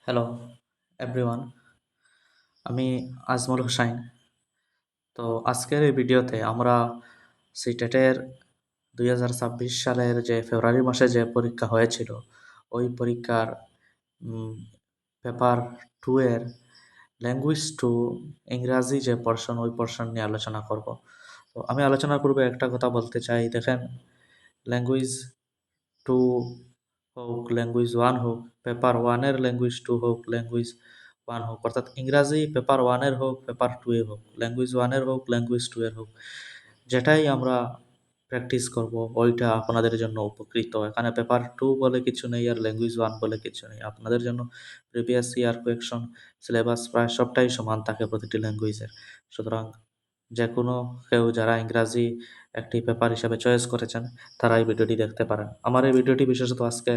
Hello everyone, আমি আজমল হোসাইন। তো আজকের এই ভিডিওতে আমরা সিটেটের 2026 সালের যে ফেব্রুয়ারি মাসে যে পরীক্ষা হয়েছিল ওই পরীক্ষার পেপার 2 এর ল্যাঙ্গুয়েজ টু ইংরাজি যে পোর্শন ওই পোর্শন নিয়ে আলোচনা করব। তো আমি আলোচনার পূর্বে একটা কথা বলতে চাই, দেখেন, ল্যাঙ্গুয়েজ টু হোক, ল্যাঙ্গুয়েজ ওয়ান হোক, পেপার ওয়ানের ল্যাঙ্গুয়েজ টু হোক, ল্যাঙ্গুয়েজ ওয়ান হোক, অর্থাৎ ইংরাজি পেপার ওয়ানের হোক, পেপার টু এ হোক, ল্যাঙ্গুয়েজ ওয়ানের হোক, ল্যাঙ্গুয়েজ টু এর হোক, যেটাই আমরা প্র্যাকটিস করব ওইটা আপনাদের জন্য উপকৃত। এখানে পেপার টু বলে কিছু নেই আর ল্যাঙ্গুয়েজ ওয়ান বলে কিছু নেই। আপনাদের জন্য প্রিভিয়াস ইয়ার কোয়েকশন, সিলেবাস প্রায় সবটাই সমান থাকে প্রতিটি ল্যাঙ্গুয়েজের। সুতরাং যে কোনো কেউ যারা ইংরাজি একটি পেপার হিসাবে চয়েস করেছেন তারা এই ভিডিওটি দেখতে পারেন। আমার এই ভিডিওটি বিশেষত আজকে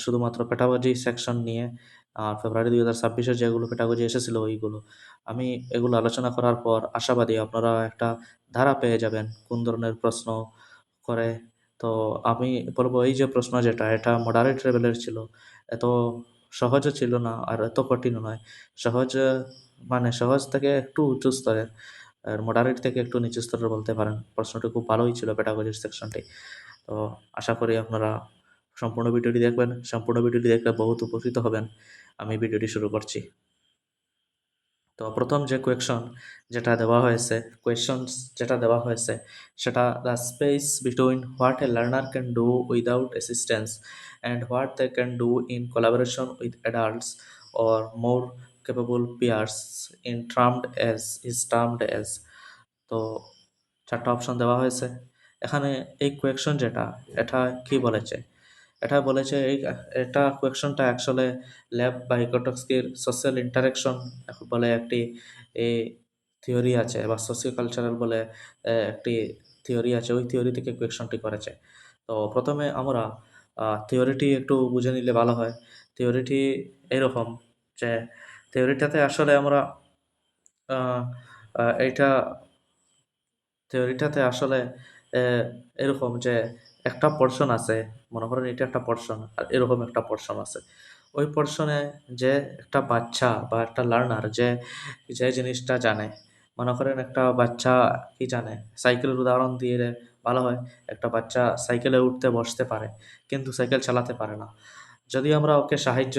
শুধুমাত্র পেটাগজি সেকশন নিয়ে, আর ফেব্রুয়ারি 2026-এর যেগুলো পেটাগজি এসেছিল ওইগুলো আমি এগুলো আলোচনা করার পর আশাবাদী আপনারা একটা ধারা পেয়ে যাবেন কোন ধরনের প্রশ্ন করে। তো আমি বলবো, এই যে প্রশ্ন যেটা, এটা মডারেট লেভেলের ছিল, এত সহজও ছিল না আর এত কঠিনও নয়। সহজ মানে সহজ থেকে একটু উঁচু স্তরের, আর মডারেট থেকে একটু নিচু স্তরের বলতে পারেন। প্রশ্নটি খুব ভালোই ছিল পেডাগজির সেকশনটি। তো আশা করি আপনারা সম্পূর্ণ ভিডিওটি দেখবেন। সম্পূর্ণ ভিডিওটি দেখলে বহুত উপকৃত হবেন। আমি ভিডিওটি শুরু করছি। তো প্রথম যে কোয়েশ্চনস যেটা দেওয়া হয়েছে সেটা, the space between what a learner can do without assistance and what they can do in collaboration with adults or more capable peers is termed as. তো চারটা অপশন দেওয়া হয়েছে এখানে। এই কোয়েকশন যেটা, এটা কি বলেছে? এটা বলেছে এটা কোয়েকশনটা আসলে ল্যাব বা হিকোটক্সকির সোশ্যাল ইন্টারেকশন বলে একটি এই থিওরি আছে, বা সোশিও কালচারাল বলে একটি থিওরি আছে। ওই থিওরি থেকে কোয়েকশনটি করেছে। তো প্রথমে আমরা থিওরিটি একটু বুঝে নিলে ভালো হয়। থিওরিটি এরকম যে, থিওরিটাতে আসলে আমরা আহ, এইটা থিওরিটাতে আসলে এরকম যে একটা পোর্শন আছে, মনে করেন এটা একটা পোর্শন আর এরকম একটা পোর্শন আছে। ওই পোর্শনে যে একটা বাচ্চা বা একটা লার্নার যে যে জিনিসটা জানে, মনে করেন একটা বাচ্চা কি জানে, সাইকেলের উদাহরণ দিয়ে ভালো হয়। একটা বাচ্চা সাইকেলে উঠতে বসতে পারে কিন্তু সাইকেল চালাতে পারে না। যদি আমরা ওকে সাহায্য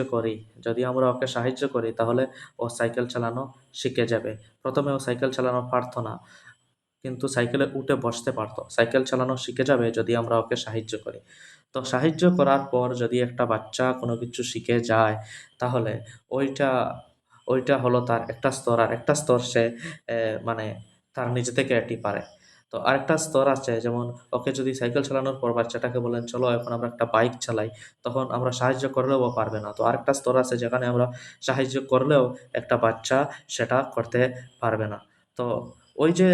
করি তাহলে ও সাইকেল চালানো শিখে যাবে। প্রথমে ও সাইকেল চালানো পারতো না, কিন্তু সাইকেলে উঠে বসতে পারতো। সাইকেল চালানো শিখে যাবে যদি আমরা ওকে সাহায্য করি। তো সাহায্য করার পর যদি একটা বাচ্চা কোনো কিছু শিখে যায়, তাহলে ওইটা ওইটা হলো তার একটা স্তর। আর একটা স্তর সে মানে তার নিজে থেকে এটি পারে। তো আরেকটা স্তর আছে, যেমন ওকে যদি সাইকেল চালানোর পর বাচ্চাটাকে বলেন চলো এখন আমরা একটা বাইক চালাই, তখন আমরা সাহায্য করলেও ও পারবে না। তো আরেকটা স্তর আছে যেখানে আমরা সাহায্য করলেও একটা বাচ্চা সেটা করতে পারবে না। তো ওই যে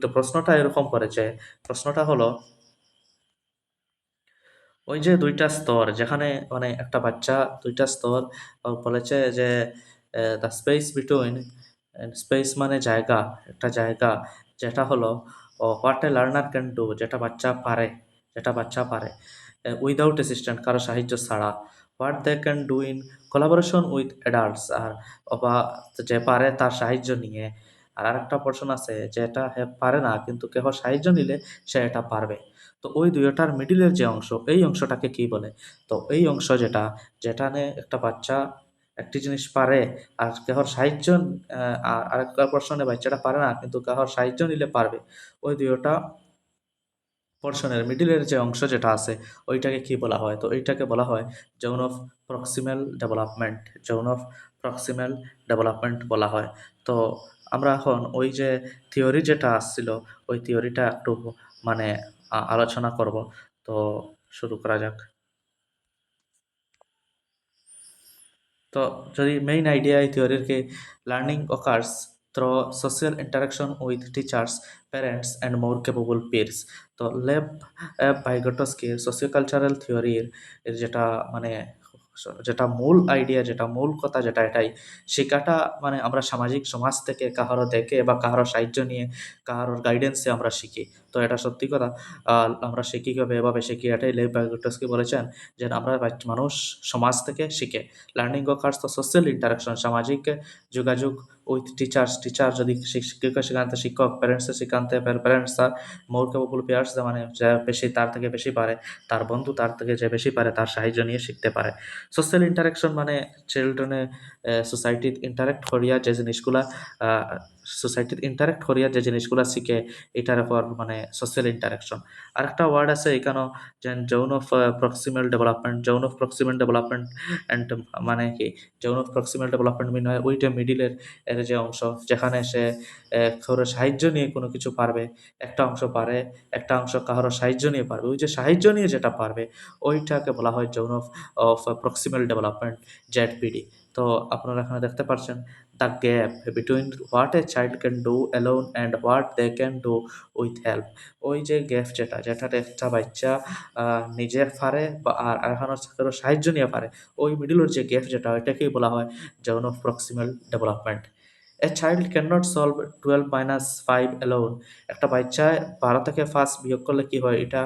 তো প্রশ্নটা এরকম করেছে। প্রশ্নটা হলো, ওই যে দুইটা স্তর যেখানে মানে একটা বাচ্চা দুইটা স্তর বলেছে যে দ্য স্পেস বিটুইন, স্পেস মানে জায়গা, একটা জায়গা যেটা হলো what a learner can do, যেটা বাচ্চা পারে উইদাউট অ্যাসিস্ট্যান্ট, কারো সাহায্য ছাড়া, what they can do in collaboration with adults, আর বা যে পারে তার সাহায্য নিয়ে। আর আরেকটা পোর্শন আছে যেটা পারে না কিন্তু কেহ সাহায্য নিলে সে এটা পারবে। তো ওই দুইটার মিডিলের যে অংশ, এই অংশটাকে কি বলে? তো এই অংশ যেটা, যেখানে একটা বাচ্চা একটি জিনিস পারে আর কাহর সাহায্য আরেকটা পোর্শনে বাচ্চাটা পারে না কিন্তু কাহর সাহায্য নিলে পারবে, ওই দুইটা পোর্শনের মিডিলের যে অংশ যেটা আছে ওইটাকে কি বলা হয়? তো এইটাকে বলা হয় zone of proximal development. Zone of proximal development বলা হয়। তো আমরা এখন ওই যে থিওরি যেটা আসছিল ওই থিওরিটা একটু মানে আলোচনা করব। তো শুরু করা যাক। তো যদি মেইন আইডিয়া এই থিওরির কি, learning occurs through social interaction with teachers, parents and more capable peers। তো লেব ভাইগটস্কির সোশিওকালচারাল থিওরির এর যেটা মানে যেটা মূল আইডিয়া, যেটা মূল কথা, যেটা এটাই শেখাটা, মানে আমরা সামাজিক সমাজ থেকে কাহারো দেখে বা কাহারো সাহায্য নিয়ে, কাহারোর গাইডেন্সে আমরা শিখি। তো এটা সত্যি কথা। আমরা শিখি কীভাবে? এভাবে শিখি, এটাই লেভ বার্গোটস্কি বলেছেন যে আমরা মানুষ সমাজ থেকে শিখে। Learning occurs the social interaction, সামাজিক যোগাযোগ উইথ টিচার্স, টিচার যদি শিক্ষক শেখাতে শিক্ষক, প্যারেন্টসে শিখাতে প্যারেন্টস, তার মোর কেবল পেয়ার্স, মানে যে বেশি তার থেকে বেশি পারে, তার বন্ধু তার থেকে যে বেশি পারে তার সাহায্য নিয়ে শিখতে পারে। সোশ্যাল ইন্টারাকশন মানে চিলড্রেনে সোসাইটিত ইন্টারেক্ট করিয়া যে জিনিসগুলা, সোসাইটিত ইন্টারেক্ট করিয়া যে জিনিসগুলা শিখে, এটার উপর মানে সোশ্যাল ইন্টারাকশন। আরেকটা ওয়ার্ড আছে এখানেও, যে zone of proximal development, zone of proximal development and, মানে কি জোন অফ প্রক্সিমাল ডেভেলপমেন্ট মিন হয় ওইটা মিডিলের এর যে অংশ, যেখানে সে কারো সাহায্য নিয়ে কোনো কিছু পারবে, একটা অংশ পারে, একটা অংশ কারো সাহায্য নিয়ে পারবে, ওই যে সাহায্য নিয়ে যেটা পারবে ওইটাকে বলা হয় zone of of proximal development, ZPD. তো আপনারা এখানে দেখতে পাচ্ছেন the gap between what a child can do alone and what they can do with help. ওই যে গ্যাপ, যেটাতে একটা বাচ্চা নিজে পারে বা আর এখানে কারো সাহায্য নিয়ে পারে, ওই মিডিলের যে গ্যাপ যেটা, ওইটাকেই বলা হয় zone of proximal development. A child can not solve 12 - 5 alone. একটা বাচ্চা 12 থেকে 5 বিয়োগ করলে কি হয়, এটা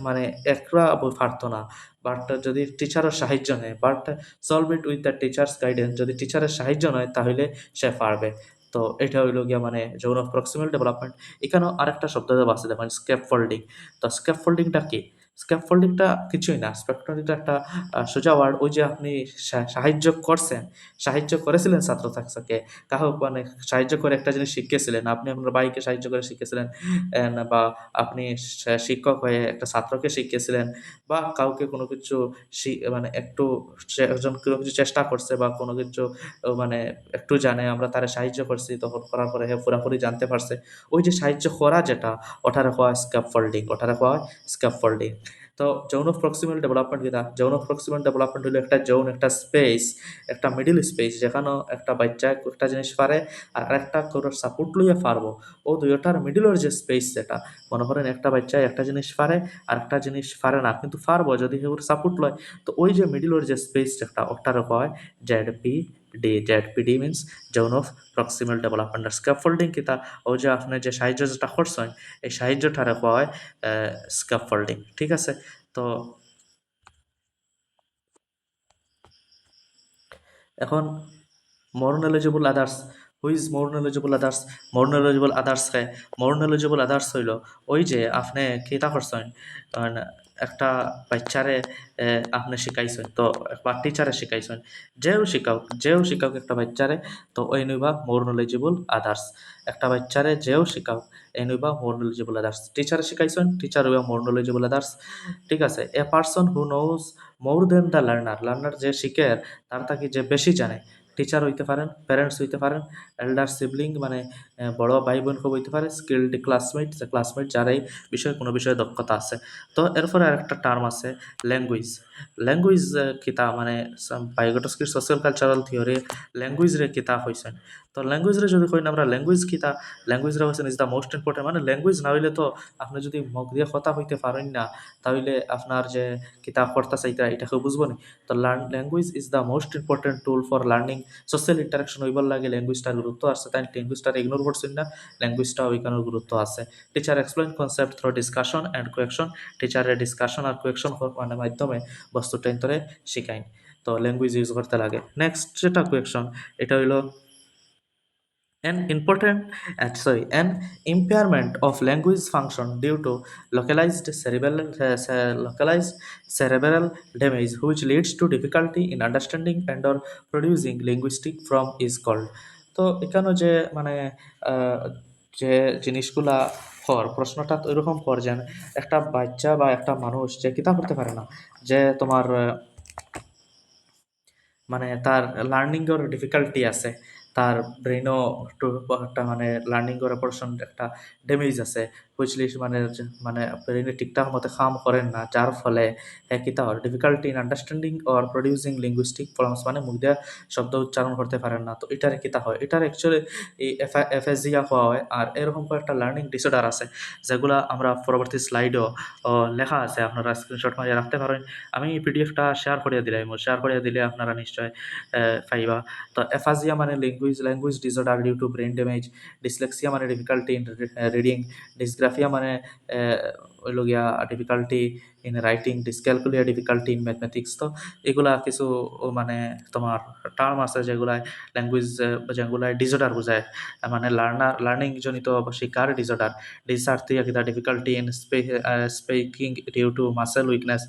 মানে একলা পারতো না, বাট যদি টিচারের সাহায্য নেয়, but solve it with the teachers guidance, যদি টিচারের সাহায্য নয় তাহলে সে পারবে। তো এটা হইল গিয়া মানে জোন অফ প্রক্সিমাল ডেভেলপমেন্ট। এখানেও আরেকটা শব্দ আছে, যেমন স্ক্যাপ ফোল্ডিং। তো স্ক্যাপ ফোল্ডিংটা কি? স্ক্যাপ ফোল্ডিংটা কিছুই না, স্ক্যাপ ফোল্ডিংটা একটা সোজা ওয়ার্ড। ওই যে আপনি সাহায্য করছেন, সাহায্য করেছিলেন ছাত্রছাত্রীকে, কাহো মানে সাহায্য করে একটা জিনিস শিখিয়েছিলেন, আপনি আপনার ভাইকে সাহায্য করে শিখিয়েছিলেন, বা আপনি শিক্ষক হয়ে একটা ছাত্রকে শিখিয়েছিলেন, বা কাউকে কোনো কিছু মানে একটু সে একজন কোনো কিছু চেষ্টা করছে বা কোনো কিছু মানে একটু জানে, আমরা তারে সাহায্য করছি, তখন করার পরে হে পুরাপুরি জানতে পারছে। ওই যে সাহায্য করা যেটা, ওটারে কওয়া হয় স্ক্যাফোল্ডিং, ওটারে কওয়া হয় স্ক্যাফোল্ডিং। তো জোন অফ প্রক্সিমাল ডেভেলপমেন্ট কিনা? জোন অফ প্রক্সিমাল ডেভেলপমেন্ট হলো একটা জোন, একটা স্পেস, একটা মিডল স্পেস, যেখানেও একটা বাচ্চা একটা জিনিস পারে আর আরেকটা কারোর সাপোর্ট লইয়া পারবো। ও দুইটার মিডলের যে স্পেস, যেটা মনে করেন একটা বাচ্চা একটা জিনিস পারে আর একটা জিনিস পারে না, কিন্তু পারবো যদি ওর সাপোর্ট লয়। তো ওই যে মিডলের যে স্পেস যেটা, ওটার হয় ZPD. ZPD means zone of proximal development. আর স্ক্যাফোল্ডিং কিতা? ওই যে আপনি যে সাহায্য যেটা করছেন, এই সাহায্যটারে হয় স্ক্যাফোল্ডিং। ঠিক আছে? তো এখন more knowledgeable others, who is more knowledgeable others? More knowledgeable others কে, মোর নলেজেবল আদার্স হইল ওই যে আপনি কিতা করছেন, মানে একটা বাচ্চারে আপনি শিখাইছেন, তো বা টিচারে শিখাইছেন, যেও শিখাও একটা বাচ্চারে, তো ওই নইবা মোর নলেজেবল আদার্স। একটা বাচ্চারে যেও শিখাও, এই নইবা মোর নলেজেবল আদার্স। টিচারে শিখাইছেন, টিচার হইবা মোর নলেজেবল আদার্স। ঠিক আছে? A person who knows more than the learner, learner যে শিখে তার থাকি যে বেশি জানে। টিচার হইতে পারেন, প্যারেন্টস হইতে পারেন, এল্ডার সিবলিং মানে বড় ভাই বোন কেউ হইতে পারে, স্কিল্ড ক্লাসমেট, যে ক্লাসমেট যার এই বিষয়ে কোনো বিষয়ে দক্ষতা আছে। তো এরপরে আরেকটা টার্ম আছে ল্যাঙ্গুয়েজ। ল্যাঙ্গুয়েজ কিতা মানে বায়োগটস্কির সোশ্যাল কালচারাল থিওরি ল্যাঙ্গুয়েজ রে কিতা হইছেন। তো ল্যাঙ্গুয়েজ রে যদি কই না আমরা ল্যাঙ্গুয়েজ কিতা, ল্যাঙ্গুয়েজ রে হইছেন ইজ দ্য মোস্ট ইম্পর্টেন্ট। মানে ল্যাঙ্গুয়েজ না হইলে তো আপনি যদি মুখ দিয়ে কথা হইতে পারেন না, তাহলে আপনার যে কিতাব পড়তা চাইতা এটাকে বুঝবো নি। তো language is the most important tool for learning. Social interaction হইবার লাগে ল্যাঙ্গুয়েজটার গুরুত্ব আছে, তাই ল্যাঙ্গুয়েজটার ইগনোর করছেন না, ল্যাঙ্গুয়েজটা ওইখানের গুরুত্ব আছে। Teacher explain concept through discussion and question. টিচারের ডিসকাশন আর কোয়েকশন মানে মাধ্যমে বস্তুটা ইন্তরে শিখাইন। তো ল্যাঙ্গুয়েজ ইউজ করতে লাগে। নেক্সট যেটা কোয়েকশন, এটা হইলো an impairment of language function due to localized cerebral damage, which leads to difficulty in understanding and or producing linguistic form is called. তো এখানে যে মানে আহ, যে জিনিসগুলা প্রশ্নটা তো এরকম যে একটা বাচ্চা বা একটা মানুষ যে কিতাব পড়তে পারে না, যে তোমার মানে তার লার্নিং এর ডিফিকাল্টি আছে, তার ব্রেইনও একটু একটা মানে লার্নিং করার পোর্শন একটা ড্যামেজ আছে, হুইচলি মানে ব্রেইনে ঠিকঠাক মতো কাম করেন না, যার ফলে কিতা হয় difficulty in understanding or producing linguistic forms, মানে মুখ দিয়া শব্দ উচ্চারণ করতে পারেন না। তো এটারে কিতা হয়, এটার অ্যাকচুয়ালি এই এফএসজিয়া হওয়া হয়। আর এরকম কয়েকটা লার্নিং ডিসঅর্ডার আছে যেগুলা আমরা পরবর্তী স্লাইডও লেখা আছে, আপনারা স্ক্রিনশট মারিয়ে রাখতে পারেন। আমি পিডিএফটা শেয়ার করিয়া দিলাম, শেয়ার করিয়া দিলে আপনারা নিশ্চয় পাইবা। তো এফাজিয়া মানে language disorder due to brain damage, dyslexia মানে ডিফিকাল্টি ইন রিডিং, ডিসগ্রাফিয়া মানে হইল গিয়া difficulty in writing, dyscalculia difficulty in mathematics. তো এগুলা কিছু মানে তোমার টার্ম আছে যেগুলা ল্যাঙ্গুয়েজ যেগুলা ডিসঅর্ডার বোঝায়, মানে লার্নিং জনিত শিকার ডিসঅর্ডার। ডিসার্থিয়া কিতা difficulty in speaking due to muscle weakness,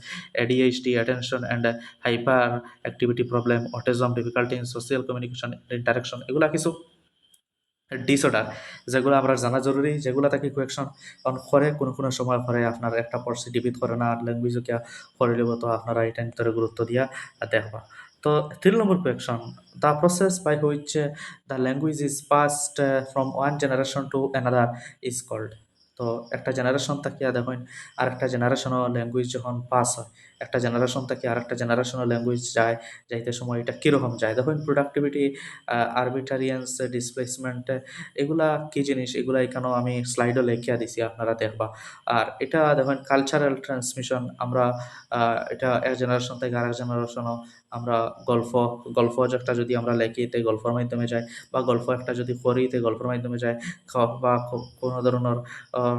ADHD attention and hyperactivity problem, autism, difficulty in social communication interaction. এগুলা কিছু ডিসঅর্ডার যেগুলো আমরা জানা জরুরি, যেগুলো তাকে কোয়েকশন কারণ করে কোনো কোনো সময় করে আপনার একটা পড়ছে ডিবিট করে না ল্যাঙ্গুয়েজও কিয়া করে নেব। তো আপনারা এটা ভিতরে গুরুত্ব দিয়া দেখবা। তো 3 নম্বর question, the process by which the language is passed from one generation to another is called. তো একটা জেনারেশন থাকিয়া দেখেন আরেকটা জেনারেশনও ল্যাঙ্গুয়েজ যখন পাস হয়, একটা জেনারেশন থেকে আরেকটা জেনারেশনও ল্যাঙ্গুয়েজ যায়, যাইতে সময় এটা কীরকম যায় দেখেন প্রোডাক্টিভিটি, আরবিটারিয়ান্স, ডিসপ্লেসমেন্ট, এগুলা কি জিনিস এগুলা এখানেও আমি স্লাইডও লেখিয়া দিছি, আপনারা দেখবা। আর এটা দেখেন কালচারাল ট্রান্সমিশন, আমরা এটা এক জেনারেশন থেকে আরেক জেনারেশনও আমরা গল্প একটা যদি আমরা লেখি তে গল্পের মাধ্যমে যায়, বা গল্প একটা যদি করি তে গল্পের মাধ্যমে যায়, বা কোনো ধরনের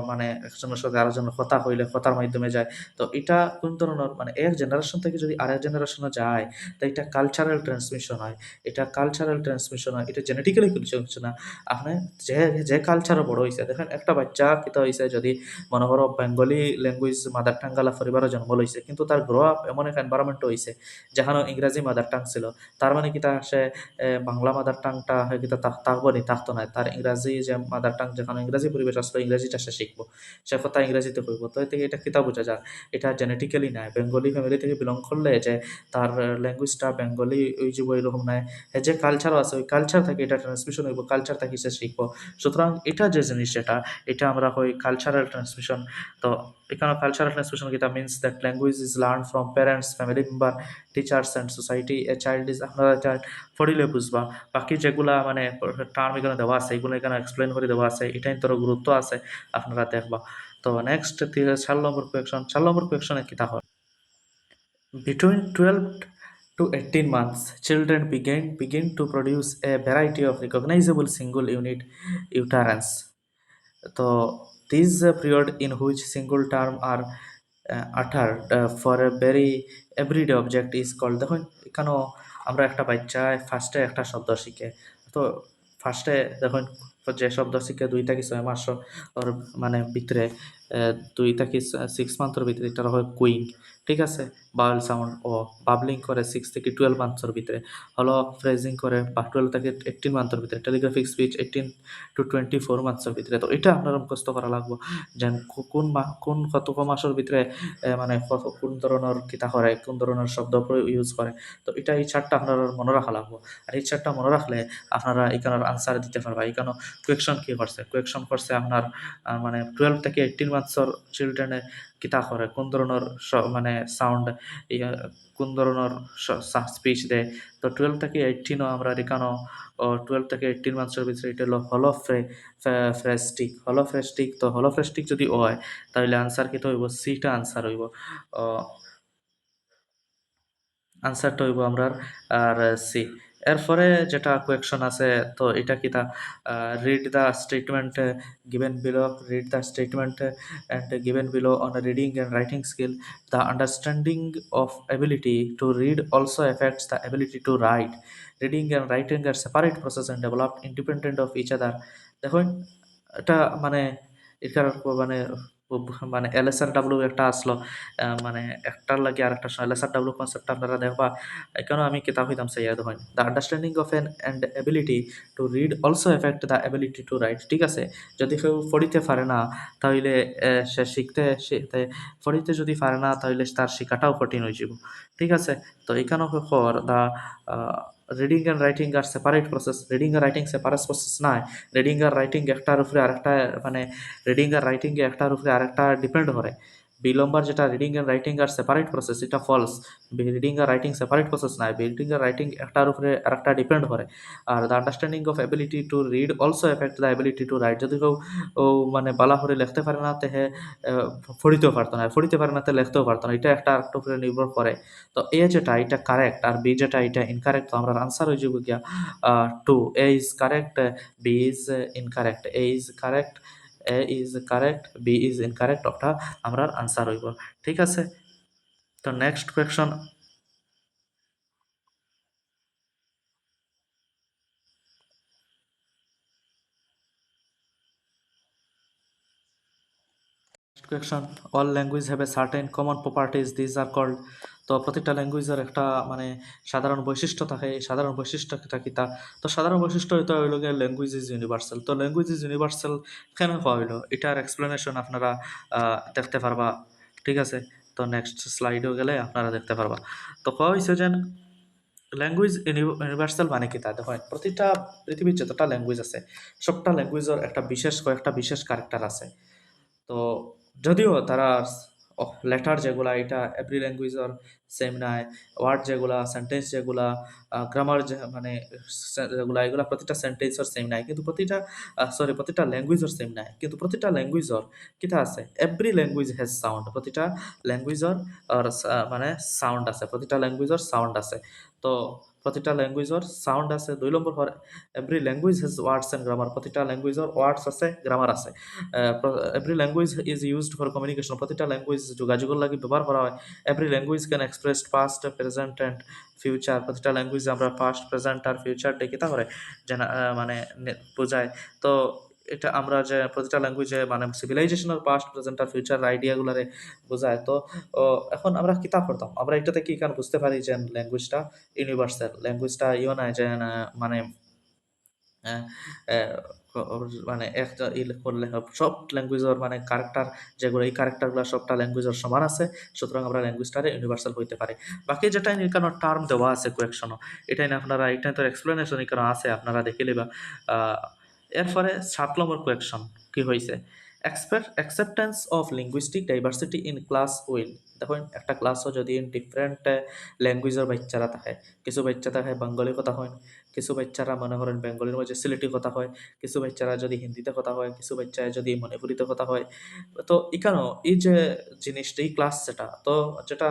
মানে একজনের সাথে আরেকজনের কথা হইলে কথার মাধ্যমে যায়। তো এটা কোন ধরনের মানে এক জেনারেশন থেকে যদি আরেক জেনারেশনে যায়, তো এটা কালচারাল ট্রান্সমিশন হয়। এটা কালচারাল ট্রান্সমিশন হয়, এটা জেনেটিক্যালি কিছু হচ্ছে না। আপনি যে যে কালচারে বড় হইছে, দেখেন একটা বাচ্চা কিতা হইছে যদি মনে করো বেঙ্গলি ল্যাঙ্গুয়েজ মাদার টাং গালা পরিবারে জন্ম লইছে, কিন্তু তার গ্রো আপ এমন এক এনভায়রনমেন্ট হইছে যেখানে ইংরাজি মাদার টাং ছিল, তার মানে কিতা সে বাংলা মাদার টাংটা হয় কিতা থাকবো নি, থাকতো না। তার ইংরাজি যে মাদার টাং যেখানে ইংরাজি পরিবেশ আসলো, ইংরাজিটা সে শিখবো, সে কথা ইংরাজিতে কইব। তো এতে এটা কিতা বোঝা যায়, এটা জেনেটিক্যালি নাই। বেঙ্গলি ফ্যামিলি থেকে বিলং করলে যে তার ল্যাঙ্গুয়েজটা বেঙ্গলি ওই যে এরকম নাই, যে কালচারও আছে ওই কালচার থেকে এটা ট্রান্সমিশন হইব, কালচার থেকে সে শিখবো। সুতরাং এটা যে জিনিস এটা আমরা হই কালচারাল ট্রান্সমিশন। তো এখানে কালচারাল ট্রান্সমিশন কিতা means that language is learn from parents, family member, teachers and society. A child is, আপনারা চাইল্ড পড়িলে বুঝবা, বাকি যেগুলা মানে টার্ম এখানে দেওয়া আছে এগুলো এখানে এক্সপ্লেন করে দেওয়া আছে, এটাই তোর গুরুত্ব আছে, আপনারা দেখবা। তো নেক্সট 4 নম্বর কোয়েকশন, 4 নম্বর কোয়েকশনে কিতা হয়, between 12 to 18 months, children begin to produce a variety of recognizable single unit utterance. So, this is a period in which single term are uttered for a very everyday object is called। দেখুন এখানেও আমরা একটা বাচ্চায় ফার্স্টে একটা শব্দ শিখে, তো ফার্স্টে দেখুন যে শব্দ শিখে 2 থেকে 6 মাস ওর মানে ভিতরে, 2 থেকে 6 মান্থের ভিতরে এটা হয় কুইং, ঠিক আছে, বাউল সাউন্ড। ও বাবলিং করে 6 থেকে 12 মান্থের ভিতরে, হলো ফ্রেজিং করে বা 12 থেকে 18 মান্থের ভিতরে, টেলিগ্রাফিক স্পিচ 18 to 24 মান্থের ভিতরে। তো এটা আপনারা মুখস্থ করা লাগবো যেন কোন কত মাসের ভিতরে মানে কোন ধরনের কিতা করে, কোন ধরনের শব্দ ইউজ করে। তো এটা এই চারটা আপনার মনে রাখা লাগবো। আর এই চারটা মনে রাখলে আপনারা এখানের আনসার দিতে পারবা। এখানে কোয়েকশন কি করছে, কোয়েকশন করছে আপনার মানে 12 থেকে 18 মান্থসর চিলড্রেনে কিতা করে, কোন ধরনের মানে সাউন্ড ইয়া কোন ধরনের স্পিচ দেয়। তো 12 থেকে 18ও আমরা এখানেও 12 থেকে 18 মান্থসের ভিতরে এটা হলো ফ্রেস্টিক, হলোফ্রেস্টিক। তো হলোফ্রেস্টিক যদি হয় তাহলে আনসার কিতা হইব, সিটা আনসার হইব। আনসারটা হইব আমরার আর সি। এরপরে যেটা কোয়েকশন আছে, তো এটা কিতা, read the statement given below, read the statement and given below on reading and writing skill. The understanding of ability to read also affects the ability to write. Reading and writing are separate process and developed independent of each other. দেখুন এটা মানে এটার মানে মানে এলএসআরডাব্লিউ একটা আসলো, মানে একটার লাগে আর একটা এলএসআরডাব্লিউ কনসেপ্ট আপনারা দেখবা। এখানেও আমি কিতাব হইতাম সাইয়াদ হয়, the understanding of N and ability to read also affect the ability to right. ঠিক আছে, যদি কেউ পড়িতে পারে না তাহলে সে শিখতে পড়িতে যদি পারে না তাহলে তার শেখাটাও কঠিন হয়ে যাব। ঠিক আছে? তো এখানে খর the reading and writing are separate process, reading আর রাইটিং সেপারেট প্রসেস নাই। রিডিং আর রাইটিং একটার উপরে আরেকটা, মানে রিডিং আর রাইটিং একটার উপরে আরেকটা ডিপেন্ড করে। বিলম্বার যেটা reading and writing are separate process, এটা ফলস। রিডিং আর রাইটিং সেপারেট প্রসেস নাই, রিডিং আর রাইটিং একটার উপরে আরেকটা ডিপেন্ড করে। আর the understanding of ability to read also affect the ability to write. যদি কেউ মানে বালা করে লিখতে পারে না, তে হে পড়িতেও পারতো না, পড়িতে পারে না তে লিখতেও পারতো না, এটা একটা আরেকটার উপরে নির্ভর করে। তো এ যেটা এটা কারেক্ট আর বি যেটা এটা ইনকারেক্ট, তো আমরা আনসার হয়ে যাবো গিয়া two. A is correct, B is incorrect. A is correct, A is correct, B is incorrect, ওটা আমরা আনসার হইব। ঠিক আছে? তো next question, question, all language have a certain common properties, these are called. তো প্রত্যেকটা ল্যাঙ্গুয়েজের একটা মানে সাধারণ বৈশিষ্ট্য থাকে, এই সাধারণ বৈশিষ্ট্যটা কি তা? তো সাধারণ বৈশিষ্ট্য হইতে হইল গিয়ে ল্যাঙ্গুয়েজ ইজ ইউনিভার্সাল। তো ল্যাঙ্গুয়েজ ইজ ইউনিভার্সাল কেন হওয়া হইলো, এটার এক্সপ্লেনেশন আপনারা দেখতে পারবা। ঠিক আছে? তো নেক্সট স্লাইডেও গেলে আপনারা দেখতে পারবা। তো কয়া হয়েছে যে ল্যাঙ্গুয়েজ ইউনিভার্সাল মানে কি তা দেখো, প্রতিটা পৃথিবীর যতটা ল্যাঙ্গুয়েজ আছে, সবটা ল্যাঙ্গুয়েজের একটা বিশেষ কয়েকটা বিশেষ ক্যারেক্টার আছে। তো যদিও তারা লেটার যেগুলা এটা এভরি ল্যাঙ্গুয়েজর সেম নাই, ওয়ার্ড যেগুলা সেন্টেন্স যেগুলা গ্রামার যে মানে যেগুলা এগুলা প্রতিটা সেন্টেন্সর সেম নাই, কিন্তু প্রতিটা প্রতিটা ল্যাঙ্গুয়েজর সেম নাই, কিন্তু প্রতিটা ল্যাঙ্গুয়েজর কিতা আছে, এভরি ল্যাঙ্গুয়েজ হ্যাজ সাউন্ড। প্রতিটা ল্যাঙ্গুয়েজর মানে সাউন্ড আছে, প্রতিটা ল্যাঙ্গুয়েজর সাউন্ড আছে। তো প্রতিটা ল্যাঙ্গুয়েজর সাউন্ড আছে। ২ নম্বর হর every language has words and grammar. প্রতিটা ল্যাঙ্গুয়েজর ওয়ার্ডস আছে, গ্রামার আছে। Every language is used for communication. প্রতিটা ল্যাঙ্গুয়েজ যোগাযোগের লাগে ব্যবহার করা হয়। Every language can express past, present and future. প্রতিটা ল্যাঙ্গুয়েজে আমরা পাস্ট, প্রেজেন্ট আর ফিউচারটা কিতা করে জানা মানে বোঝায়। তো এটা আমরা যে প্রতিটা ল্যাঙ্গুয়েজে মানে সিভিলাইজেশনের পাস্ট, প্রেজেন্ট আর ফিউচার আইডিয়াগুলারে বোঝায়। তো এখন আমরা কিতা করতাম, আমরা এটাতে কি কারণ বুঝতে পারি যে ল্যাঙ্গুয়েজটা ইউনিভার্সাল, ল্যাঙ্গুয়েজটা ইও নাই যে মানে হ্যাঁ, মানে একটা করলে সব ল্যাঙ্গুয়েজের মানে ক্যারেক্টার যেগুলো, এই ক্যারেক্টারগুলো সবটা ল্যাঙ্গুয়েজের সমান আছে, সুতরাং আমরা ল্যাঙ্গুয়েজটারে ইউনিভার্সাল হইতে পারে। বাকি যেটা এখানে টার্ম দেওয়া আছে কোয়েকশনও, এটাই না আপনারা এটা তো এক্সপ্লেনেশন এখানে আছে, আপনারা দেখে নেবা। এরপরে ৭ নম্বর কোয়েকশন কি হয়েছে, acceptance of linguistic diversity in class will. দেখুন একটা ক্লাসও যদি ডিফারেন্ট ল্যাঙ্গুয়েজের বাচ্চারা থাকে, কিছু বাচ্চা থাকে বেঙ্গলি কথা হয়, কিছু বাচ্চারা মনে করেন বেঙ্গলির মধ্যে সিলেটি কথা হয়, কিছু বাচ্চারা যদি হিন্দিতে কথা হয়, কিছু বাচ্চা যদি মণিপুরিতে কথা হয়। তো এখানেও এই যে জিনিসটা, এই ক্লাস যেটা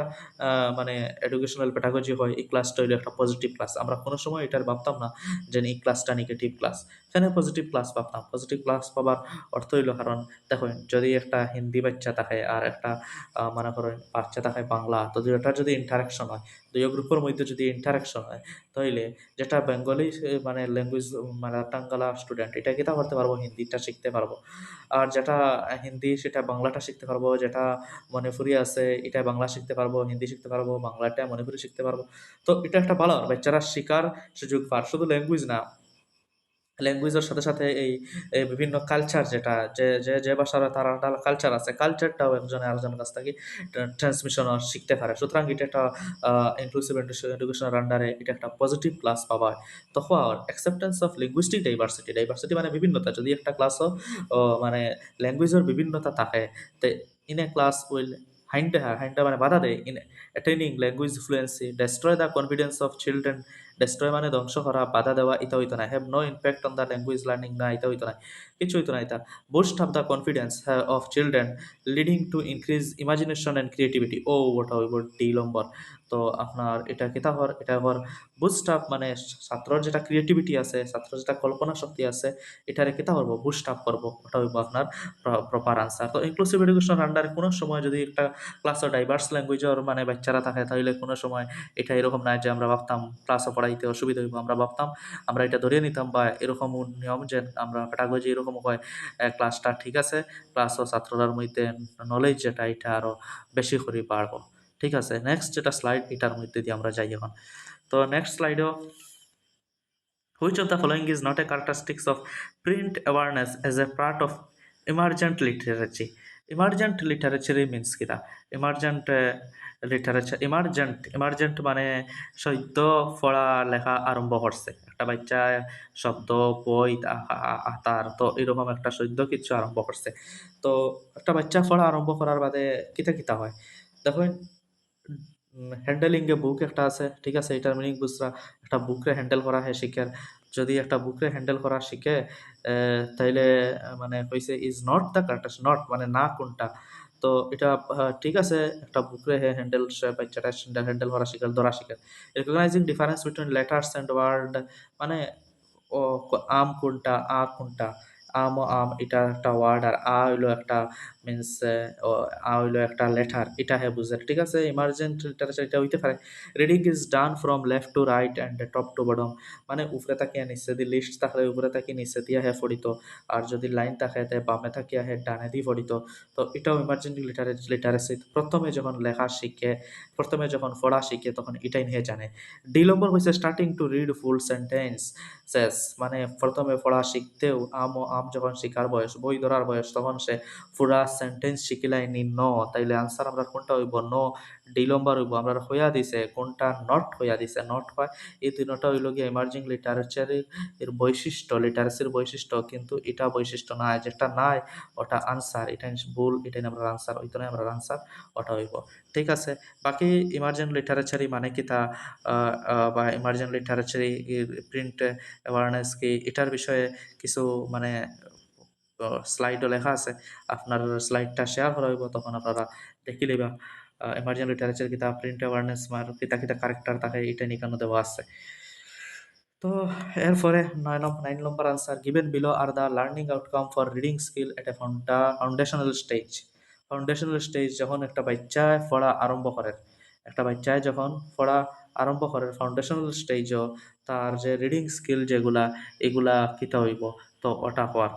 মানে এডুকেশনাল পেডাগজি হয়, এই ক্লাসটা হইলো একটা পজিটিভ ক্লাস। আমরা কোনো সময় এটার ভাবতাম না যে এই ক্লাসটা নেগেটিভ ক্লাস। এখানে পজিটিভ ক্লাস ভাবতাম। পজিটিভ ক্লাস পাবার অর্থ হইলো, কারণ দেখুন যদি একটা হিন্দি বাচ্চা থাকে আর একটা মনে করেন বাচ্চা থাকে বাংলা, তো দুইটার যদি ইন্টারাকশন হয়, দুই গ্রুপের মধ্যে যদি ইন্টারাকশন হয়, তাইলে যেটা বেঙ্গলি মানে ল্যাঙ্গুয়েজ মানে টাঙ্গালা স্টুডেন্ট, এটা কিতা করতে পারবো, হিন্দিটা শিখতে পারবো। আর যেটা হিন্দি সেটা বাংলাটা শিখতে পারবো, যেটা মণিপুরি আছে এটা বাংলা শিখতে পারবো, হিন্দি শিখতে পারবো, বাংলাটা মণিপুরি শিখতে পারবো। তো এটা একটা ভালো, বাচ্চারা শিকার সুযোগ পার, শুধু ল্যাঙ্গুয়েজ না, ল্যাঙ্গুয়েজের সাথে সাথে এই বিভিন্ন কালচার যেটা যে ভাষার তার একটা কালচার আছে, কালচারটাও একজনে আরেকজনের কাছ থেকে ট্রান্সমিশন শিখতে পারে। সুতরাং এটা একটা ইনক্লুসিভ এডুকেশনের আন্ডারে এটা একটা পজিটিভ ক্লাস পাওয়া হয়। তখন acceptance of linguistic diversity, diversity মানে বিভিন্নতা, যদি একটা ক্লাসও মানে ল্যাঙ্গুয়েজের বিভিন্নতা থাকে, তে in a class will hinder মানে বাধা দেয় in attaining language fluency, destroy the confidence of children. Destroy মানে ধ্বংস করা, বাধা দেওয়া, এটা হইতো না। Have no impact on the language learning, না এটা হইতো না, কিছু হইতো না এটা। Boost up the confidence of children, leading to increase imagination and creativity. ও ওটা হইব ডি নম্বর। তো আপনার এটা কিতা হর, এটা হর বুস্ট আপ মানে ছাত্রর যেটা ক্রিয়েটিভিটি আছে, ছাত্রর যেটা কল্পনা শক্তি আছে, এটারে কিতা করবো, বুস্ট আপ করবো, ওটা হইব আপনার প্রপার আনসার। তো ইনক্লুসিভ এডুকেশন আন্ডারে কোনো সময় যদি একটা ক্লাসে ডাইভার্স ল্যাঙ্গুয়েজের মানে বাচ্চারা থাকে, তাহলে কোনো সময় এটা এরকম নাই যে আমরা ভাবতাম ক্লাসে পড়াইতে অসুবিধা হইব, আমরা ভাবতাম, আমরা এটা ধরে নিতাম বা এরকম নিয়ম যে আমরা পেডাগজি এরকম হয়, ক্লাসটা ঠিক আছে, ক্লাস ও ছাত্ররার মধ্যে নলেজ যেটা এটা আরো বেশি করে বাড়বো। ঠিক আছে? নেক্সট যেটা স্লাইড, এটার মধ্যে দিয়ে আমরা যাই এখন। তো next স্লাইডেও, which of the following is not a characteristics of print awareness as a part of emergent literacy? Emergent লিটারেচারে মিন্স কিতা? ইমার্জেন্ট লিটারেচার, ইমার্জেন্ট মানে সদ্য পড়া লেখা আরম্ভ করছে। একটা বাচ্চা শব্দ, বই তার তো এরকম একটা সদ্য কিছু আরম্ভ করছে। তো একটা বাচ্চা পড়া আরম্ভ করার বাদে কিতা, কিতা হয়? দেখেন হ্যান্ডেলিং এ বুক একটা আছে, ঠিক আছে? এটার মিনিং বুঝরা একটা বুকরে হ্যান্ডেল করা হে শিখের। যদি একটা বুকরে হ্যান্ডেল করা শিখে তাইলে মানে কইছে is not the correct, not মানে না কোনটা। তো এটা ঠিক আছে, একটা বুকরে হে হ্যান্ডেল সে বাচ্চাটা হ্যান্ডেল করা শিখেল, ধরা শিখেল। Recognizing difference between letters and word মানে ও আম কোনটা, আ কোনটা। আম ও আম এটা একটা ওয়ার্ড, আর আ হইলো একটা মিন্স আ হইলো একটা লেটার। এটা হে বুঝে, ঠিক আছে? ইমার্জেন্ট লিটারেচার এটা হইতে পারে। Reading is done from left to right and top to bottom মানে উপরে তাকিয়া নিচে দি লিস্ট থাকলে উপরে তাকি নিচে দিয়া হে পড়িত। আর যদি লাইন থাকে তে বামে থাকিয়া হে ডানে দি পড়িত। তো এটাও ইমার্জেন্ট লিটারেসি। প্রথমে যখন লেখা শিখে, প্রথমে যখন পড়া শিখে তখন এটাই নিয়ে জানে। ২ নম্বর হইছে starting to read full sentences মানে প্রথমে পড়া শিখতেও আম যখন শিখার বয়স, বই ধরার বয়স, তখন সে পুরা সেন্টেন্স শিখিলাইনি ন। তাইলে আনসার আমরা কোনটা হইব? ন। ২ নম্বর হইব। আমরা হইয়া দিছে কোনটা? নট হইয়া দিছে। নট হয় এই ৩ টা হইল গিয়ে ইমার্জিং লিটারেচারের এর বৈশিষ্ট্য, লিটারেসির বৈশিষ্ট্য। কিন্তু এটা বৈশিষ্ট্য নাই, যেটা নাই ওটা আনসার। এটা ভুল, এটাই আমরা আনসার, ওইটা আমরা আনসার, ওটা হইব। ঠিক আছে? বাকি ইমার্জেন্ট লিটারেচারি মানে কি তা বা ইমার্জেন্ট লিটারেচারি প্রিন্ট অ্যাওয়ারনেস কি এটার বিষয়ে কিছু মানে স্লাইডও লেখা আছে। আপনার স্লাইডটা শেয়ার করা হইব, তখন আপনারা দেখি লইবা। ইমার্জেন্ট লিটারেচার কিতা, প্রিন্ট অ্যাওয়ারনেস মার কিতা কিতা ক্যারেক্টার থাকে এটা নিকানো দেওয়া আছে। তো এরপরে 9 number answer given below are the learning outcome for reading skill at a foundational stage. Foundational stage যখন একটা বাচ্চায় পড়া আরম্ভ করে, একটা বাচ্চায় যখন পড়া আরম্ভ করে ফাউন্ডেশনাল স্টেজও তার যে রিডিং স্কিল যেগুলা এগুলা কিতা হইব, তো ওটা হওয়ার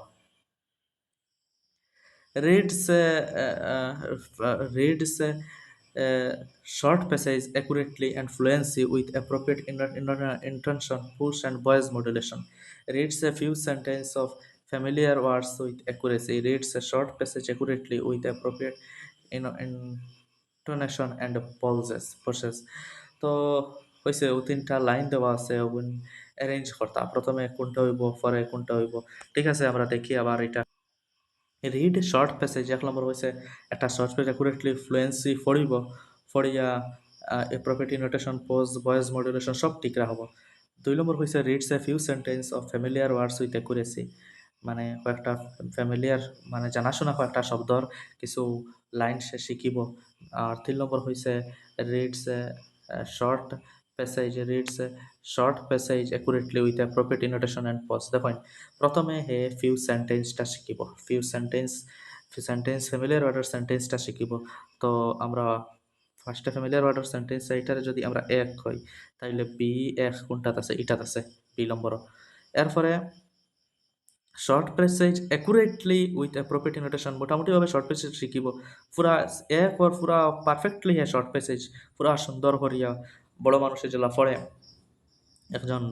reads reads short passage accurately and fluency with appropriate intention, push and voice modulation. Reads a few sentences of familiar words with accuracy. Reads a short passage accurately with appropriate intonation and pauses. তো হয়েছে ও ৩টা line দেওয়া আছে, ওগুন arrange করতা। প্রথমে কোনটা হইব, পরে কোনটা হইব। ঠিক আছে? আমরা দেখি আবার এটা। রিড শর্ট প্যাসেজ ১ নম্বর হইছে একটা শর্ট প্যাসেজ অ্যাকুরেটলি ফ্লুয়েন্সি পড়িব, পড়িয়া appropriate intonation, pause, voice modulation সব ঠিক রাখব। ২ নম্বর হইছে reads a few sentence of familiar words with accuracy মানে কয়েকটা ফ্যামিলিয়ার মানে জানাশোনা কয়েকটা শব্দর কিছু লাইন সে শিখিব। আর ৩ নম্বর হইছে reads a short reads a short passage accurately with appropriate intonation and pause। দেখেন প্রথমে হে ফিউ সেন্টেন্সটা শিখিব, ফিউ সেন্টেন্স ফ্যামিলিয়ার ওয়ার্ডের সেন্টেন্সটা শিখিব। তো আমরা ফার্স্টে ফ্যামিলিয়ার ওয়ার্ডের সেন্টেন্স এইটারে যদি আমরা এক কই তাইলে বি এক কোনটাত আছে? এটাত আছে, বি নম্বর। এরপরে short passage accurately with appropriate intonation মোটামুটিভাবে শর্ট প্যাসেজ শিখিব। পুরা এক ওর পুরা পারফেক্টলি হ্যাঁ শর্ট প্যাসেজ পুরা সুন্দর করিয়া বড় মানুষে যেলা পড়ে একজন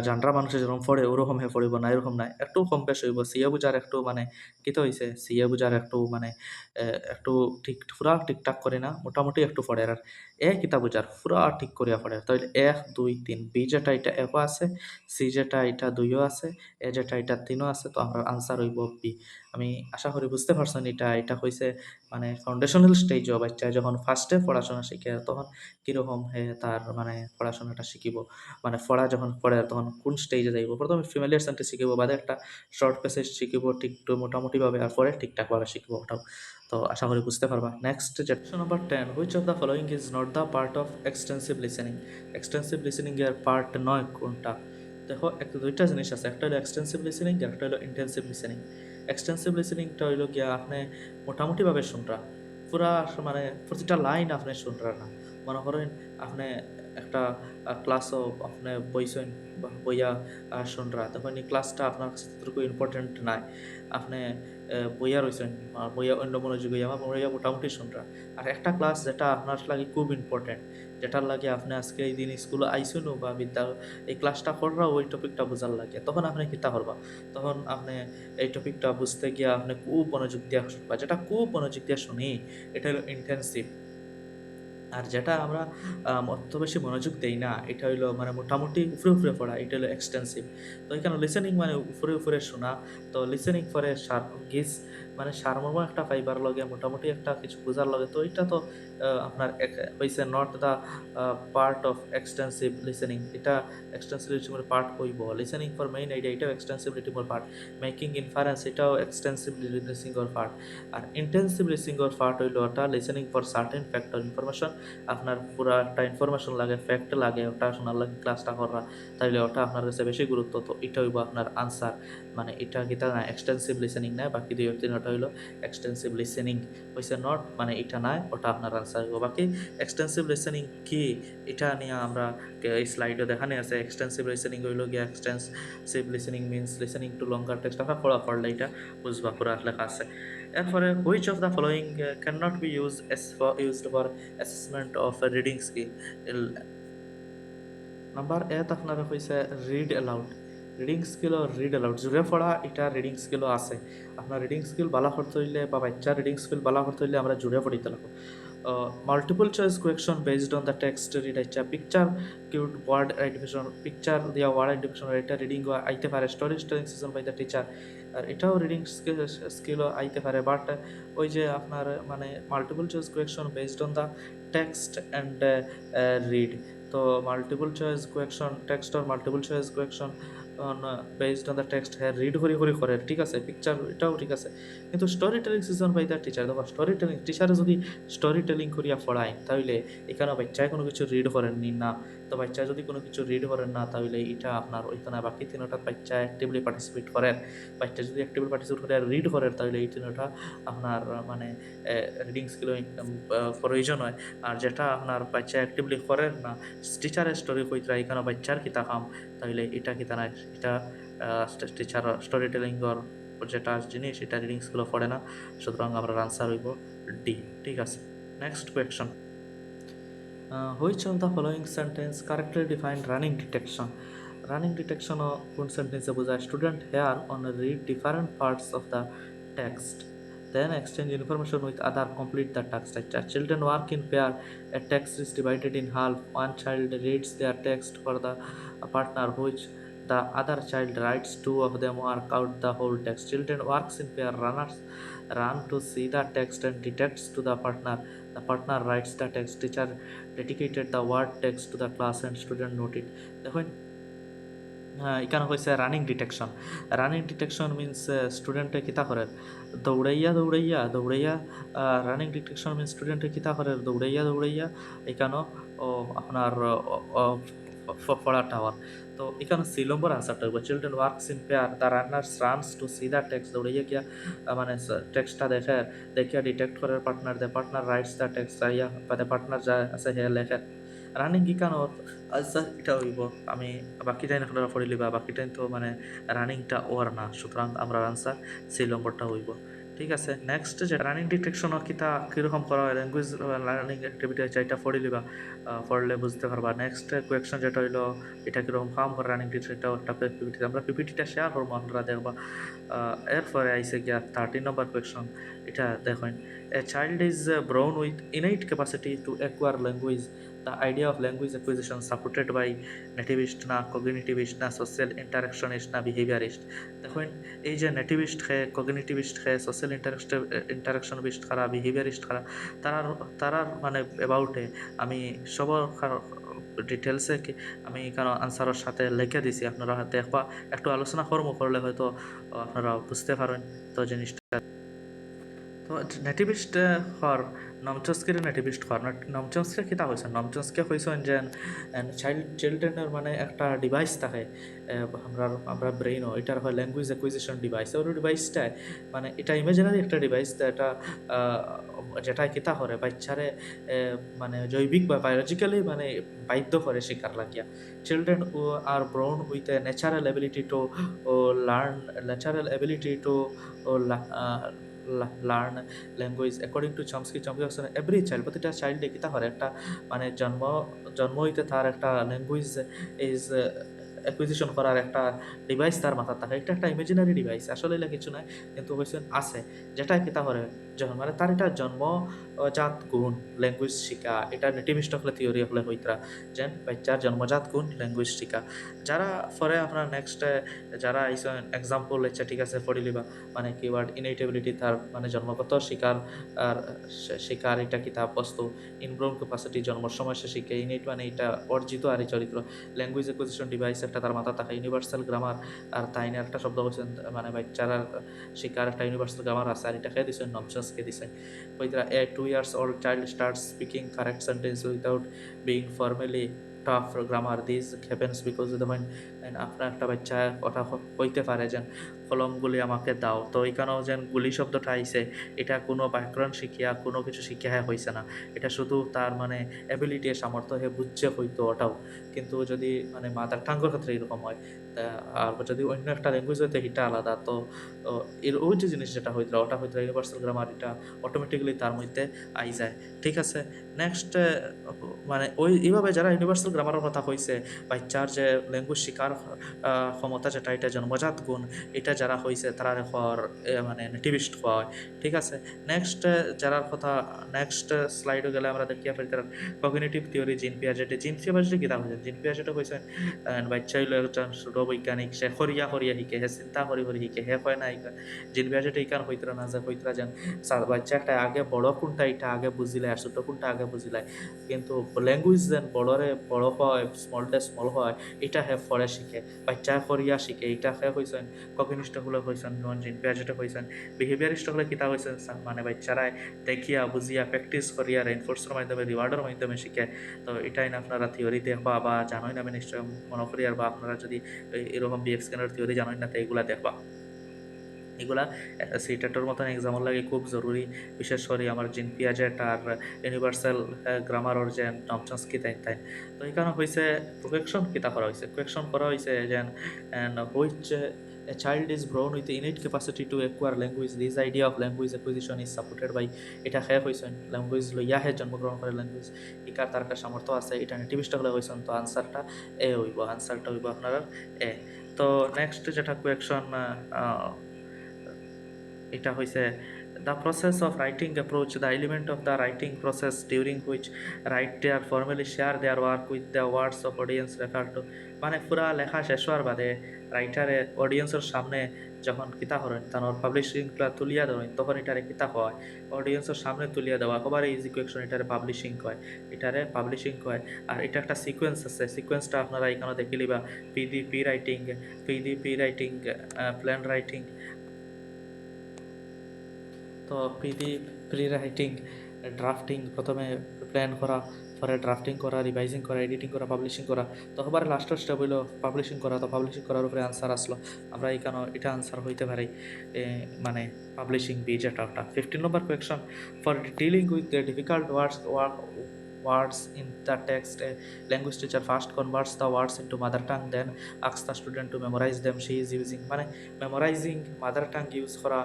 জানরা মানুষে যেরকম পড়ে ওরকম হে পড়িব না, এরকম নাই। একটু কম বেশ হইব। সিয়া বুঝার একটু মানে কিতা হইছে, সিয়া বুঝার একটু মানে একটু ঠিক পুরা ঠিকঠাক করে না, মোটামুটি একটু পড়ে। আর এ কিতা বুঝার পুরা ঠিক করিয়া পড়ে। তাইলে ১, ২, ৩ বি যেটা এটা ১ ও আছে, সি যেটা এটা ২ ও আছে, এ যেটা এটা ৩ ও আছে। তো আমরা আনসার হইব বি। আমি আশা করি বুঝতে পারছেন এটা হইছে মানে ফাউন্ডেশনাল স্টেজও বাচ্চা যখন ফার্স্টে পড়াশোনা শিখে তখন কিরকম হে তার মানে পড়াশোনাটা শিখিব। মানে পড়া যখন পড়ে তখন কোন স্টেজে যাইব। প্রথমে ফ্যামিলিয়ার সেন্টেন্স শিখিব, বাদে একটা শর্ট প্যাসেজ শিখিব ঠিক মোটামুটিভাবে, আর পরে ঠিকঠাকভাবে শিখব ওটাও। তো আশা করি বুঝতে পারবা। Next question number 10 which of the following is not the part of extensive listening. Extensive listening এর পার্ট নয় কোনটা? দেখো দুইটা জিনিস আছে, একটা হলো এক্সটেন্সিভ লিসেনিং আর একটা হলো ইন্টেন্সিভ লিসেনিং। এক্সটেন্সিভ লিসেনিংটা হইল গিয়া আপনি মোটামুটিভাবে শুনরা, পুরা মানে প্রতিটা লাইন আপনি শুনরা না। মনে করেন আপনি একটা ক্লাসও আপনি বইছেন বা বইয়া শুনরা, তখন এই ক্লাসটা আপনার কাছে ততটুকু ইম্পর্টেন্ট নাই। আপনি বইয়া রইছেন, বইয়া অন্য মনোযোগী আমার বইয়া মোটামুটি শুনরা। আর একটা ক্লাস যেটা আপনার লাগে খুব ইম্পর্টেন্ট, যেটার লাগে আপনি আজকে এই দিন স্কুলে আইসুনও বা এই ক্লাসটা কররা ওই টপিকটা বোঝার লাগে, তখন আপনি কিতা করবা? তখন আপনি এই টপিকটা বুঝতে গিয়া আপনি খুব মনোযোগ দিয়া শুনবা। যেটা খুব মনোযোগ দিয়া শুনি, এটা হলো ইনটেনসিভ। আর যেটা আমরা অত বেশি মনোযোগ দেই না, এটা হইলো মানে মোটামুটি উপরে, উপরে পড়া, এটা হলো এক্সটেন্সিভ। তো এখানে লিসেনিং মানে উপরে, উপরে শোনা। তো লিসেনিং পরে গিজ মানে সারমর্ম একটা পাইবার লগে মোটামুটি একটা কিছু বোঝার লগে, তো এটা তো আপনার হইছে not the part of extensive listening. এটা এক্সটেন্সিভ লিসেনিংয়ের পার্ট হইব। লিসেনিং ফর মেইন আইডিয়া এটাও এক্সটেন্সিভ লিসেনিংয়ের পার্ট। মেকিং ইনফারেন্স এটাও এক্সটেন্সিভ লিসেনিংয়ের পার্ট। আর ইন্টেন্সিভ লিসেনিংয়ের পার্ট হইলো ওটা listening for certain factor information. আপনার পুরা একটা ইনফরমেশন লাগে, ফ্যাক্ট লাগে, ওটা শোনার লাগে ক্লাসটা করা, তাইলে ওটা আপনার কাছে বেশি গুরুত্ব। তো এটা হইব আপনার আনসার। মানে এটা কিতা না এক্সটেন্সিভ লিসেনিং নাই, বাকি দুই তিন ওটা হইলো এক্সটেন্সিভ লিসেনিং হইছে নট, মানে এটা নাই, ওটা আপনার আনসার হইব। বাকি এক্সটেন্সিভ লিসেনিং কি এটা নিয়ে আমরা এই স্লাইডে দেখানো আছে। এক্সটেন্সিভ লিসেনিং হইল গিয়ে extensive listening means listening to longer text. আপনার পড়লে এটা বুঝবা, পুরা লেখা আছে। এরপরে which of the following can not be used for assessment of reading skill. Number এত আপনারা হয়েছে রিড অ্যালাউড। রিডিং স্কিলও রিড অ্যালাউড জুড়ে পড়া, এটা রিডিং স্কিলও আছে। আপনার রিডিং স্কিল বালা করতে হইলে বা বাচ্চার রিডিং স্কিল বালা করতে হইলে আমরা জুড়ে পড়িতে লাগবো। Multiple choice question based on the text read আইচ্ছা, picture cued word identification, picture দিয়া ওয়ার্ড আইডেন্টিফিকেশন, এটা রিডিং আইতে পারে। Story telling session by the teacher, আর এটাও রিডিং স্কিলও আইতে পারে। বাট ওই যে আপনার মানে multiple choice question based on the text and read. তো মাল্টিপল চয়েস কোয়েকশন টেক্সট আর multiple choice question on based on the text হ্যাঁ রিড করি করে, ঠিক আছে। পিকচার এটাও ঠিক আছে, কিন্তু story telling session by the teacher, দেখো স্টোরি টেলিং টিচারে যদি স্টোরি টেলিং করিয়া পড়ায়, তাহলে এখানে বাচ্চায় কোনো কিছু রিড করেননি না। তো বাচ্চা যদি কোনো কিছু রিড করেন না, তাহলে এটা আপনার ওইখানে না। বাকি তিনটা বাচ্চা অ্যাক্টিভলি পার্টিসিপেট করেন। বাচ্চা যদি অ্যাক্টিভলি পার্টিসিপেট করে আর রিড করেন, তাহলে এই তিনটা আপনার মানে রিডিং স্কিল প্রয়োজন হয়। আর যেটা আপনার বাচ্চা অ্যাক্টিভলি করেন না, টিচারের স্টোরি কইতরা এখানে বাচ্চার কিতা কাম, তাহলে এটা কিতা না, এটা টিচার স্টোরি টেলিংর যেটা জিনিস এটা রিডিং স্কিলও পড়ে না। সুতরাং আমরা আনসার হইব ডি, ঠিক আছে। Next question, which of the following sentence correctly define running detection. Running detection কোন সেন্টেন্সে বোঝায়? Student hair on read different parts of the text, then exchange information with other, complete the task. Children work in pair, a text is divided in half, one child reads their text for the partner which the other child writes, two of them work out the whole text. Children works in pair, runners run to see the text and detects to the partner, the partner writes the text, teacher dedicated the word text to the class and student note it. দেখুন এখানে কইছে running detection. Running detection means স্টুডেন্টে কিতা করে দৌড়াইয়া দৌড়াইয়া দৌড়াইয়া। Running detection means স্টুডেন্টে কিতা করে দৌড়াইয়া দৌড়াইয়া এখানেও আপনার পড়া টাওয়ার। তো এখানে সি নম্বর আনসারটা হবে children works in pair, the runners runs to see the text, দৌড়াইয়া গিয়া মানে টেক্সটটা দেখে দেখিয়া ডিটেক্ট করে partner, the partner writes the text, যাইয়া বা দ্য পার্টনার যা আছে হে লেখে। রানিং কি কেন আনসার এটা হইব। আমি বাকি টাইম আপনারা পড়ে লিবা, বাকি টাইম তো মানে রানিংটা ওর না, সুতরাং আমরা আনসার সি নম্বরটা হইব, ঠিক আছে। নেক্সট যে রানিং ডিটেকশনও কিতা কীরকম করা হয়, ল্যাঙ্গুয়েজ লার্নিং অ্যাক্টিভিটি আছে, এটা পড়ে লিবা, পড়লে বুঝতে পারবা। নেক্সট কোয়েকশন যেটা হইলো এটা কীরকম কাম করে রানিং ডিটেকশনটাও একটা পিপিটি, আমরা পিপিটিটা শেয়ার করবো, আপনারা দেখবা। এরপরে আইসে গিয়া 13 নম্বর কোয়েকশন, এটা দেখেন, a child is born with innate capacity to acquire language, the idea of language acquisition supported by nativist না কগনিটিভিস্ট না সোশ্যাল ইন্টারাকশনিস্ট না বিহেভিয়ারিস্ট। দেখেন এই যে নেটিভিস্ট খে, কগনিটিভিস্ট খে, সোশ্যাল ইন্টারাকশনিস্ট খারা, বিহেভিয়ারিস্ট খারা, তারার তারার মানে অ্যাবাউটে আমি সবার ডিটেলসে আমি এখানে আনসারের সাথে লিখে দিছি, আপনারা দেখবা একটু আলোচনা করলে হয়তো আপনারা বুঝতে পারেন তো জিনিসটা। তো নেটিভিষ্ট হর নমচস্কির নেটিভিষ্ট হর নমচস্কে কিতা হয়েছে নমচস্কে হয়েছেন যে চিলড্রেনের মানে একটা ডিভাইস থাকে আমরা ব্রেইনও এটার হয় ল্যাঙ্গুয়েজ অ্যাকুইজিশন ডিভাইস ওর ডিভাইসটায় মানে এটা ইমাজিনারি একটা ডিভাইস এটা যেটা কিতা করে বাচ্চারে মানে জৈবিক বা বায়োলজিক্যালি মানে বাধ্য করে শিকার লাগিয়া children are born with a natural ability to learn natural ability to learn language according to Chomsky হচ্ছে এভরি চাইল্ড প্রতিটা চাইল্ডে কিতা করে একটা মানে জন্ম হইতে তার একটা ল্যাঙ্গুয়েজ ইজ অ্যাকুইজিশন করার একটা ডিভাইস তার মাথার থাকে এটা একটা ইমাজিনারি ডিভাইস আসলে এটা কিছু নয় কিন্তু হয়েছে আছে যেটা কিতা করে যখন মানে তার এটা জন্মজাত গুণ ল্যাঙ্গুয়েজ শিখা এটা নেটিভিস্ট হলে থিওরি হলে হইতরা যেন বাচ্চার জন্মজাত গুণ ল্যাঙ্গুয়েজ শিখা যারা পরে আপনার নেক্সট যারা আইসেন এক্সাম্পল আচ্ছা ঠিক আছে পড়ি লিবা মানে কিওয়ার্ড ইনএবিলিটি তার মানে জন্মগত শিকার আর শিকার এটা কিতাব বস্তু ইনব্রোন ক্যাপাসিটি জন্মের সময় সে শিখে ইনেট মানে এটা অর্জিত আর এই চরিত্র ল্যাঙ্গুয়েজ অ্যাকুইজিশন ডিভাইস একটা তার মাথা থাকে ইউনিভার্সাল গ্রামার আর তাইনে একটা শব্দ বলছেন মানে বাচ্চারা শিকার একটা ইউনিভার্সাল গ্রামার আছে আর এটা খেয়ে দিচ্ছেন নমসেন্সকে দিচ্ছেন ওইটা এ 2 years old child starts speaking correct sentence without being formally tough grammar this happens because দেখেন আপনার একটা বাচ্চা কথা কইতে পারে যেন কলমগুলি আমাকে দাও তো এখানেও যেন গুলি শব্দটা আইছে এটা কোনো ব্যাকরণ শিখিয়া কোনো কিছু শিখিয়া হয়েছে না এটা শুধু তার মানে অ্যাবিলিটি সামর্থ্য হে বুঝছে হইতো ওটাও কিন্তু যদি মানে মাদার টাঙ্গের ক্ষেত্রে এরকম হয় আর যদি অন্য একটা ল্যাঙ্গুয়েজ হইতে এটা আলাদা তো এর ওই যে জিনিস যেটা হইতো ওটা হইতো ইউনিভার্সাল গ্রামার এটা অটোমেটিক্যালি তার মধ্যে আই যায় ঠিক আছে নেক্সট মানে ওই এইভাবে যারা ইউনিভার্সাল গ্রামারের কথা কইছে বাচ্চার যে ল্যাঙ্গুয়েজ শিকার ক্ষমতা যেটা এটা জন্মজাত গুণ এটা যারা হয়েছে তারা হওয়ার মানে নেটিভিস্ট হওয়া হয় ঠিক আছে নেক্সট যারার কথা নেক্সট স্লাইডে গেলে আমরা দেখিয়া পাই তার কগনিটিভ থিওরি জিন পিয়াজেটে কিতাব হয়েছে জিন পিয়াজেটে হয়েছেন বাচ্চা হইলো একজন ছোট বৈজ্ঞানিক সে হরিয়া শিখে হে চিন্তা হরি শিখে হে হয় না জিন পিয়াজেটে ইকান হইতরা না যে হইতরা যেন বাচ্চা একটা আগে বড় কোনটা এটা আগে বুঝিলে আর ছোট কোনটা আগে বুঝিলে কিন্তু ল্যাঙ্গুয়েজ যেন বড় হয় স্মল হয় এটা হে ফরে শিখে বাচ্চা ফরিয়া শিখে এটা হে হয়েছেন কগনিস্টগুলো হয়েছেন নন জিন পিয়াজেটে হয়েছেন বিহেভিয়ারিস্টগুলো কিতা হয়েছেন মানে বাচ্চারাই দেখিয়া বুঝিয়া প্র্যাকটিস করিয়া রেনফোর্সের মাধ্যমে রিওয়ার্ডের মাধ্যমে শিখে তো এটাই না আপনারা থিওরি দেখবা বা জানোই না আমি নিশ্চয় মনে করি আর বা আপনারা যদি এরকম বিএক্সকেনের থিওরি জানোই না তো এগুলা দেখবা এগুলা সিটেটের মতন এক্সামের লাগে খুব জরুরি বিশেষ করে আমার জিন পিয়াজেট আর ইউনিভার্সাল গ্রামারর যে নমচস্কি তাই তো এখানে হয়েছে কোয়েকশন কিতা করা হয়েছে কোয়েকশন করা হয়েছে যেন which a child is born with innate capacity to acquire language this idea of language acquisition is supported by এটা খেয়ে হয়েছেন ল্যাঙ্গুয়েজ লইয়া হে জন্মগ্রহণ করে ল্যাঙ্গুয়েজ ইকার তার একটা সামর্থ্য আছে এটা নেটিভিস্ট হলে হয়েছেন তো আনসারটা এ হইব আনসারটা হইব আপনার এ তো নেক্সট যেটা কোয়েকশন এটা হয়েছে the process of writing approach the element of the writing process during which writer formally share their work with the words of audience refer to মানে পুরা লেখা শেষ হওয়ার বাদে রাইটারে অডিয়েন্সের সামনে যখন কিতা করেন তার পাবলিশিংটা তুলিয়া ধরেন তখন এটারে কিতা হয় অডিয়েন্সের সামনে তুলিয়া দেওয়া সবারই ইজি কোয়েকশন এটারে পাবলিশিং কয় আর এটা একটা সিকোয়েন্স আছে সিকোয়েন্সটা আপনারা এখানে দেখিলিবা পিডিপি রাইটিং প্ল্যান রাইটিং তো প্রি রাইটিং ড্রাফটিং প্রথমে প্ল্যান করা পরে ড্রাফটিং করা রিভাইজিং করা এডিটিং করা পাবলিশিং করা তো সবার লাস্টের স্টেপ হইলো পাবলিশিং করা তো পাবলিশিং করার উপরে আনসার আসলো আমরা এখানে এটা আনসার হইতে পারি মানে পাবলিশিং বি যেটা ওটা 15 number question for dealing with the difficult words in the text a language teacher first converts the words into mother tongue then asks the student to memorize them she is using মানে memorising mother tongue use করা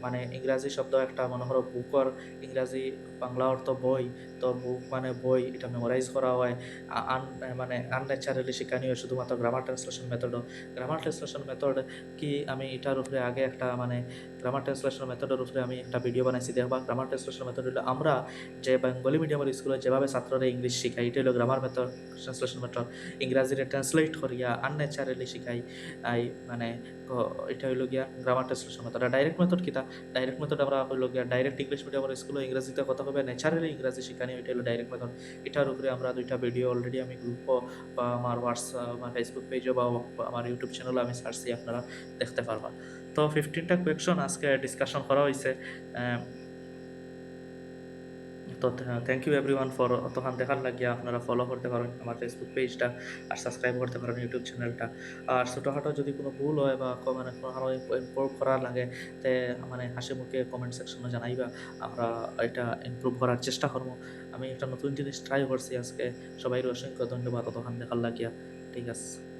মানে ইংরাজি শব্দ একটা মনে করো বুকর ইংরাজি বাংলা অর্থ বই তো বুক মানে বই এটা মেমোরাইজ করা হয় মানে আনন্যাচারালি শেখানি হয় শুধুমাত্র গ্রামার ট্রান্সলেশন মেথডও গ্রামার ট্রান্সলেশন মেথড কি আমি এটার উপরে আগে একটা মানে গ্রামার ট্রান্সলেশন মেথডের উপরে আমি একটা ভিডিও বানাইছি দেখবা গ্রামার ট্রান্সলেশন মেথড হলো আমরা যে বেঙ্গলি মিডিয়ামের স্কুলে যেভাবে ছাত্ররা ইংলিশ শিখাই এটা হলো গ্রামার মেথড ট্রান্সলেশন মেথড ইংরাজিরে ট্রান্সলেট করিয়া আনন্যাচারালি শিখাই মানে এটা হইল গিয়া গ্রামার ট্রান্সলেশন মেথড আর ডাইরেক্ট মেথড কিতা ডাইরেক্ট মেথড আমরা হইল গিয়া ডাইরেক্ট ইংলিশ মিডিয়ামের স্কুলে ইংরেজিতে কথা হবে ন্যাচারালি ইংরাজি শিখাই জানি ওইটা হলো ডাইরেক্ট মেথড। এটার উপরে আমরা ২ টা ভিডিও অলরেডি আমি গ্রুপও বা আমার আমার ফেসবুক পেজও বা আমার ইউটিউব চ্যানেলও আমি ছাড়ছি, আপনারা দেখতে পারবা। তো 15 টা কোয়েকশন আজকে ডিসকাশন করা হইছে। অ্যা তো থ্যাংক ইউ এভরিওয়ান ফর অতক্ষণ দেখার লাগিয়া। আপনারা ফলো করতে পারেন আমার ফেসবুক পেজটা, আর সাবস্ক্রাইব করতে পারেন ইউটিউব চ্যানেলটা। আর ছোটখাটো যদি কোনো ভুল হয় বা মানে কোনো ইমপ্রুভ করা লাগে, তে মানে হাসি মুখে কমেন্ট সেকশনে জানাইবা। আমরা এটা ইমপ্রুভ করার চেষ্টা করবো। আমি একটা নতুন জিনিস ট্রাই করছি আজকে। সবাইকে অসংখ্য ধন্যবাদ অতক্ষণ দেখার লাগিয়া। ঠিক আছে।